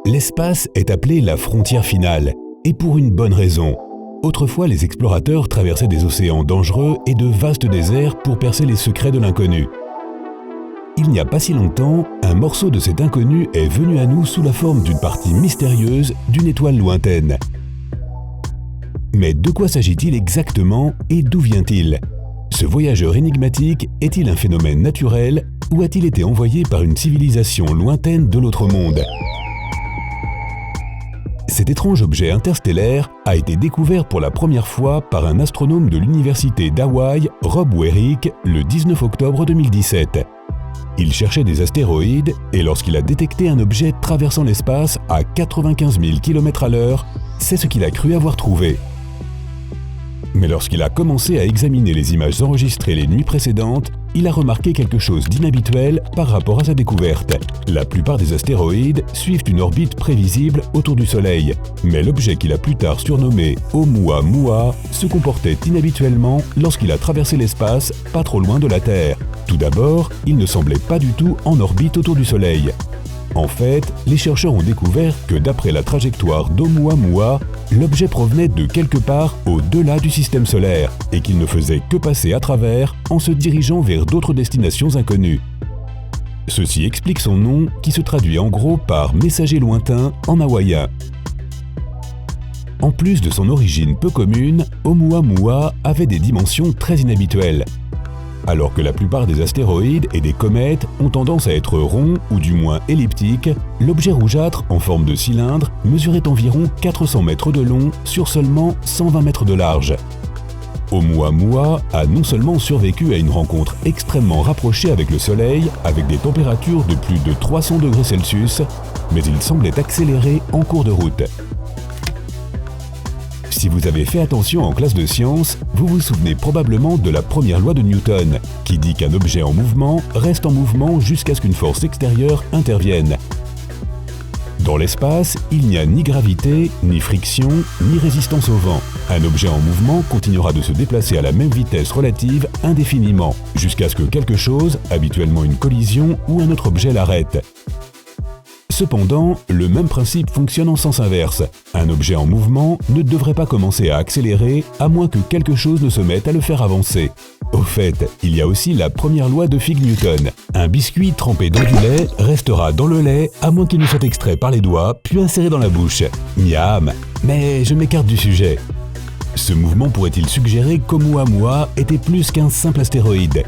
L'espace est appelé la frontière finale, et pour une bonne raison. Autrefois, les explorateurs traversaient des océans dangereux et de vastes déserts pour percer les secrets de l'inconnu. Il n'y a pas si longtemps, un morceau de cet inconnu est venu à nous sous la forme d'une partie mystérieuse d'une étoile lointaine. Mais de quoi s'agit-il exactement et d'où vient-il? Ce voyageur énigmatique est-il un phénomène naturel ou a-t-il été envoyé par une civilisation lointaine de l'autre monde? Cet étrange objet interstellaire a été découvert pour la première fois par un astronome de l'université d'Hawaï, Rob Wearick, le 19 octobre 2017. Il cherchait des astéroïdes et lorsqu'il a détecté un objet traversant l'espace à 95 000 km/h, c'est ce qu'il a cru avoir trouvé. Mais lorsqu'il a commencé à examiner les images enregistrées les nuits précédentes, il a remarqué quelque chose d'inhabituel par rapport à sa découverte. La plupart des astéroïdes suivent une orbite prévisible autour du Soleil, mais l'objet qu'il a plus tard surnommé Oumuamua se comportait inhabituellement lorsqu'il a traversé l'espace pas trop loin de la Terre. Tout d'abord, il ne semblait pas du tout en orbite autour du Soleil. En fait, les chercheurs ont découvert que d'après la trajectoire d'Oumuamua, l'objet provenait de quelque part au-delà du système solaire et qu'il ne faisait que passer à travers en se dirigeant vers d'autres destinations inconnues. Ceci explique son nom qui se traduit en gros par « messager lointain » en hawaïen. En plus de son origine peu commune, Oumuamua avait des dimensions très inhabituelles. Alors que la plupart des astéroïdes et des comètes ont tendance à être ronds ou du moins elliptiques, l'objet rougeâtre en forme de cylindre mesurait environ 400 mètres de long sur seulement 120 mètres de large. Oumuamua a non seulement survécu à une rencontre extrêmement rapprochée avec le Soleil, avec des températures de plus de 300 degrés Celsius, mais il semblait accélérer en cours de route. Si vous avez fait attention en classe de sciences, vous vous souvenez probablement de la première loi de Newton, qui dit qu'un objet en mouvement reste en mouvement jusqu'à ce qu'une force extérieure intervienne. Dans l'espace, il n'y a ni gravité, ni friction, ni résistance au vent. Un objet en mouvement continuera de se déplacer à la même vitesse relative indéfiniment, jusqu'à ce que quelque chose, habituellement une collision ou un autre objet, l'arrête. Cependant, le même principe fonctionne en sens inverse. Un objet en mouvement ne devrait pas commencer à accélérer à moins que quelque chose ne se mette à le faire avancer. Au fait, il y a aussi la première loi de Fig-Newton. Un biscuit trempé dans du lait restera dans le lait à moins qu'il ne soit extrait par les doigts puis inséré dans la bouche. Miam! Mais je m'écarte du sujet. Ce mouvement pourrait-il suggérer qu'Oumuamua était plus qu'un simple astéroïde?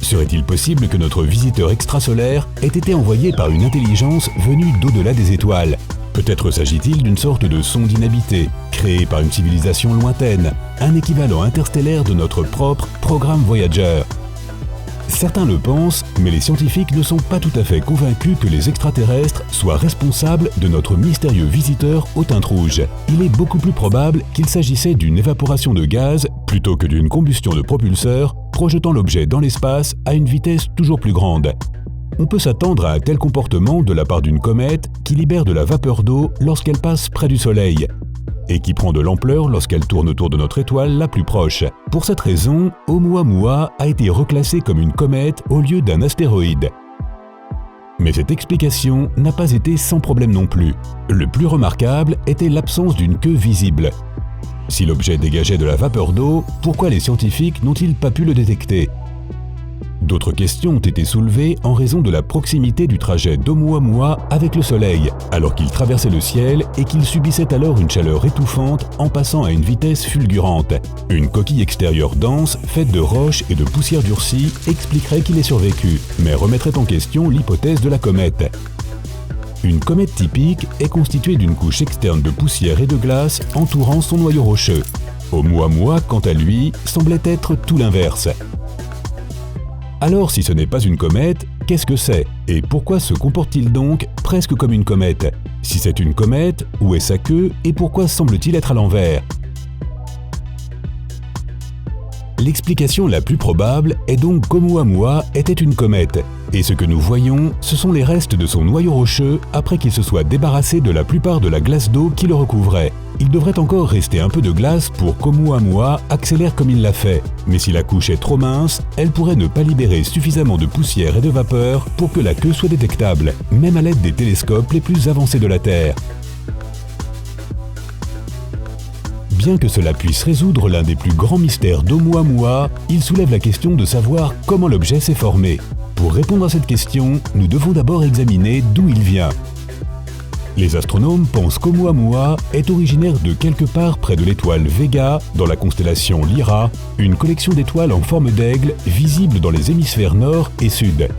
Serait-il possible que notre visiteur extrasolaire ait été envoyé par une intelligence venue d'au-delà des étoiles? Peut-être s'agit-il d'une sorte de sonde inhabitée, créée par une civilisation lointaine, un équivalent interstellaire de notre propre programme Voyager. Certains le pensent, mais les scientifiques ne sont pas tout à fait convaincus que les extraterrestres soient responsables de notre mystérieux visiteur aux teintes rouges. Il est beaucoup plus probable qu'il s'agissait d'une évaporation de gaz plutôt que d'une combustion de propulseur, projetant l'objet dans l'espace à une vitesse toujours plus grande. On peut s'attendre à un tel comportement de la part d'une comète qui libère de la vapeur d'eau lorsqu'elle passe près du Soleil, et qui prend de l'ampleur lorsqu'elle tourne autour de notre étoile la plus proche. Pour cette raison, Oumuamua a été reclassé comme une comète au lieu d'un astéroïde. Mais cette explication n'a pas été sans problème non plus. Le plus remarquable était l'absence d'une queue visible. Si l'objet dégageait de la vapeur d'eau, pourquoi les scientifiques n'ont-ils pas pu le détecter? D'autres questions ont été soulevées en raison de la proximité du trajet d'Oumuamua avec le Soleil, alors qu'il traversait le ciel et qu'il subissait alors une chaleur étouffante en passant à une vitesse fulgurante. Une coquille extérieure dense, faite de roches et de poussière durcie, expliquerait qu'il ait survécu, mais remettrait en question l'hypothèse de la comète. Une comète typique est constituée d'une couche externe de poussière et de glace entourant son noyau rocheux. Oumuamua, quant à lui, semblait être tout l'inverse. Alors, si ce n'est pas une comète, qu'est-ce que c'est? Et pourquoi se comporte-t-il donc presque comme une comète? Si c'est une comète, où est sa queue et pourquoi semble-t-il être à l'envers? L'explication la plus probable est donc qu'Oumuamua était une comète, et ce que nous voyons, ce sont les restes de son noyau rocheux après qu'il se soit débarrassé de la plupart de la glace d'eau qui le recouvrait. il devrait encore rester un peu de glace pour qu'Oumuamua accélère comme il l'a fait. Mais si la couche est trop mince, elle pourrait ne pas libérer suffisamment de poussière et de vapeur pour que la queue soit détectable, même à l'aide des télescopes les plus avancés de la Terre. Bien que cela puisse résoudre l'un des plus grands mystères d'Oumuamua, il soulève la question de savoir comment l'objet s'est formé. Pour répondre à cette question, nous devons d'abord examiner d'où il vient. Les astronomes pensent qu'Oumuamua est originaire de quelque part près de l'étoile Vega, dans la constellation Lyra, une collection d'étoiles en forme d'aigle visible dans les hémisphères nord et sud.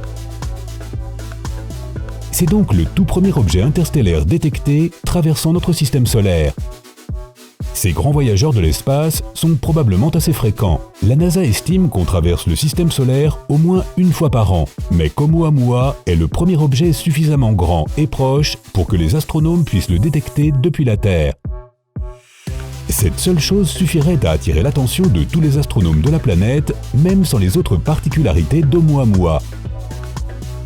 C'est donc le tout premier objet interstellaire détecté traversant notre système solaire. Ces grands voyageurs de l'espace sont probablement assez fréquents. La NASA estime qu'on traverse le système solaire au moins une fois par an, mais qu'Oumuamua est le premier objet suffisamment grand et proche pour que les astronomes puissent le détecter depuis la Terre. Cette seule chose suffirait à attirer l'attention de tous les astronomes de la planète, même sans les autres particularités d'Oumuamua.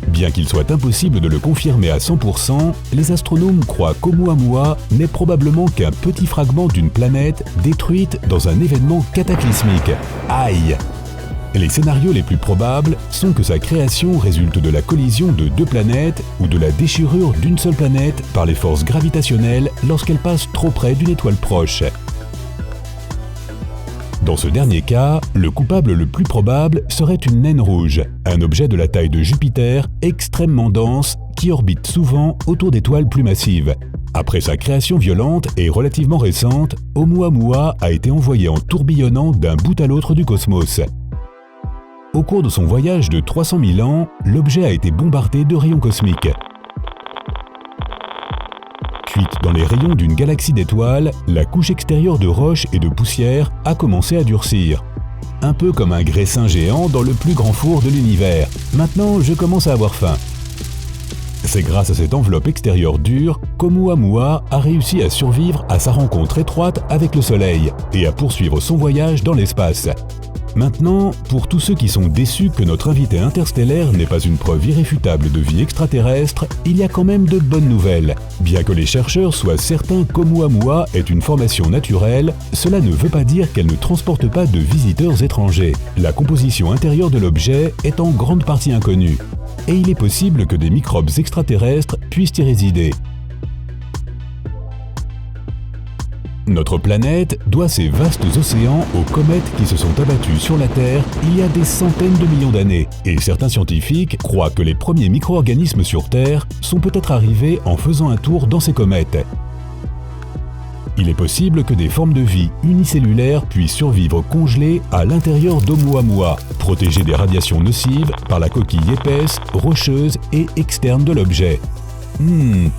Bien qu'il soit impossible de le confirmer à 100%, les astronomes croient qu'Oumuamua n'est probablement qu'un petit fragment d'une planète détruite dans un événement cataclysmique. Aïe! Les scénarios les plus probables sont que sa création résulte de la collision de deux planètes ou de la déchirure d'une seule planète par les forces gravitationnelles lorsqu'elle passe trop près d'une étoile proche. Dans ce dernier cas, le coupable le plus probable serait une naine rouge, un objet de la taille de Jupiter extrêmement dense qui orbite souvent autour d'étoiles plus massives. Après sa création violente et relativement récente, Oumuamua a été envoyé en tourbillonnant d'un bout à l'autre du cosmos. Au cours de son voyage de 300 000 ans, l'objet a été bombardé de rayons cosmiques. Cuite dans les rayons d'une galaxie d'étoiles, la couche extérieure de roches et de poussière a commencé à durcir. Un peu comme un graissin géant dans le plus grand four de l'univers. Maintenant, je commence à avoir faim. C'est grâce à cette enveloppe extérieure dure qu'Oumuamua a réussi à survivre à sa rencontre étroite avec le Soleil et à poursuivre son voyage dans l'espace. Maintenant, pour tous ceux qui sont déçus que notre invité interstellaire n'est pas une preuve irréfutable de vie extraterrestre, il y a quand même de bonnes nouvelles. Bien que les chercheurs soient certains qu'Oumuamua est une formation naturelle, cela ne veut pas dire qu'elle ne transporte pas de visiteurs étrangers. La composition intérieure de l'objet est en grande partie inconnue. Et il est possible que des microbes extraterrestres puissent y résider. Notre planète doit ses vastes océans aux comètes qui se sont abattues sur la Terre il y a des centaines de millions d'années, et certains scientifiques croient que les premiers micro-organismes sur Terre sont peut-être arrivés en faisant un tour dans ces comètes. Il est possible que des formes de vie unicellulaires puissent survivre congelées à l'intérieur d'Oumuamua, protégées des radiations nocives par la coquille épaisse, rocheuse et externe de l'objet.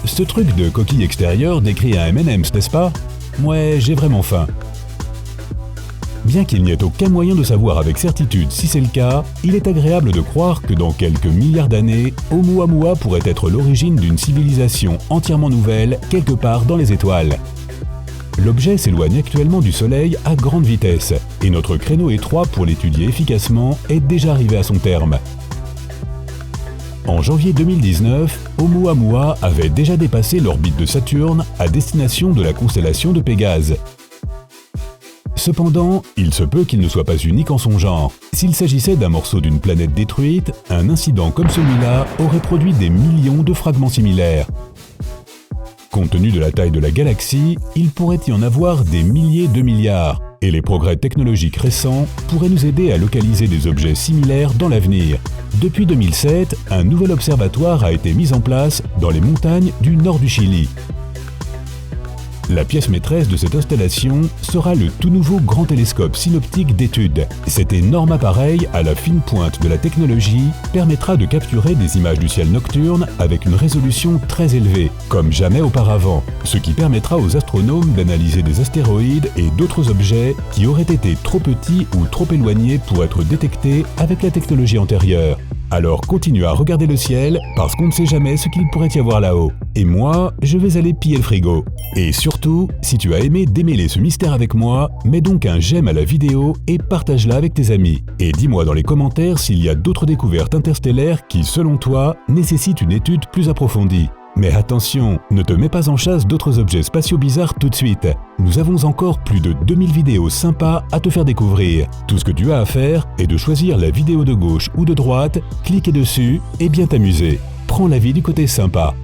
Ce truc de coquille extérieure décrit un M&M's, n'est-ce pas ? Ouais, j'ai vraiment faim. Bien qu'il n'y ait aucun moyen de savoir avec certitude si c'est le cas, il est agréable de croire que dans quelques milliards d'années, Oumuamua pourrait être l'origine d'une civilisation entièrement nouvelle quelque part dans les étoiles. L'objet s'éloigne actuellement du Soleil à grande vitesse, et notre créneau étroit pour l'étudier efficacement est déjà arrivé à son terme. En janvier 2019, Oumuamua avait déjà dépassé l'orbite de Saturne à destination de la constellation de Pégase. Cependant, il se peut qu'il ne soit pas unique en son genre. S'il s'agissait d'un morceau d'une planète détruite, un incident comme celui-là aurait produit des millions de fragments similaires. Compte tenu de la taille de la galaxie, il pourrait y en avoir des milliers de milliards, et les progrès technologiques récents pourraient nous aider à localiser des objets similaires dans l'avenir. Depuis 2007, un nouvel observatoire a été mis en place dans les montagnes du nord du Chili. La pièce maîtresse de cette installation sera le tout nouveau grand télescope synoptique d'étude. Cet énorme appareil, à la fine pointe de la technologie, permettra de capturer des images du ciel nocturne avec une résolution très élevée, comme jamais auparavant, ce qui permettra aux astronomes d'analyser des astéroïdes et d'autres objets qui auraient été trop petits ou trop éloignés pour être détectés avec la technologie antérieure. Alors continue à regarder le ciel, parce qu'on ne sait jamais ce qu'il pourrait y avoir là-haut. Et moi, je vais aller piller le frigo. Et surtout, si tu as aimé démêler ce mystère avec moi, mets donc un j'aime à la vidéo et partage-la avec tes amis. Et dis-moi dans les commentaires s'il y a d'autres découvertes interstellaires qui, selon toi, nécessitent une étude plus approfondie. Mais attention, ne te mets pas en chasse d'autres objets spatiaux bizarres tout de suite. Nous avons encore plus de 2000 vidéos sympas à te faire découvrir. Tout ce que tu as à faire est de choisir la vidéo de gauche ou de droite, cliquer dessus et bien t'amuser. Prends la vie du côté sympa.